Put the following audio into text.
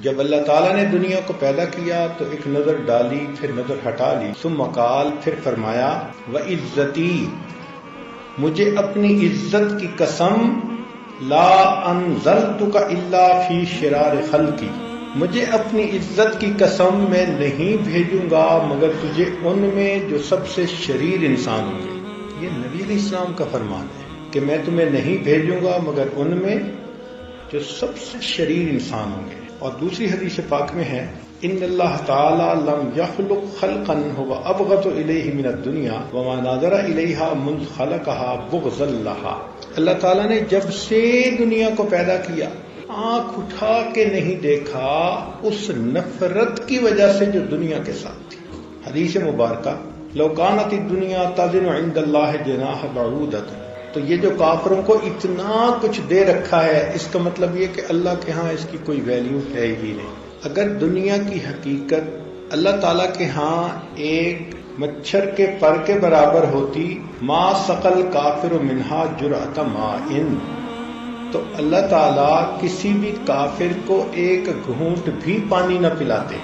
جب اللہ تعالیٰ نے دنیا کو پیدا کیا تو ایک نظر ڈالی، پھر نظر ہٹا لی، ثم قال، پھر فرمایا وعزتی، مجھے اپنی عزت کی قسم، لا انزلتک الا فی شرار خلقی، مجھے اپنی عزت کی قسم میں نہیں بھیجوں گا مگر تجھے ان میں جو سب سے شریر انسان ہوں گے۔ یہ نبی علیہ السلام کا فرمان ہے کہ میں تمہیں نہیں بھیجوں گا مگر ان میں جو سب سے شریر انسان ہوں گے۔ اور دوسری حدیث پاک میں ہے ان اللہ تعالی لم یخلق خلقا هو ابغض الیہ من الدنیا وما نظر الیہا منذ خلقها بغضا لها، اللہ تعالیٰ نے جب سے دنیا کو پیدا کیا آنکھ اٹھا کے نہیں دیکھا اس نفرت کی وجہ سے جو دنیا کے ساتھ تھی۔ حدیث مبارکہ لو کانت الدنیا تزن عند اللہ جناح بعودۃ، تو یہ جو کافروں کو اتنا کچھ دے رکھا ہے اس کا مطلب یہ کہ اللہ کے ہاں اس کی کوئی ویلیو ہے ہی نہیں۔ اگر دنیا کی حقیقت اللہ تعالیٰ کے ہاں ایک مچھر کے پر کے برابر ہوتی، ما سقل کافر منہا جرعۃ ماء، تو اللہ تعالیٰ کسی بھی کافر کو ایک گھونٹ بھی پانی نہ پلاتے۔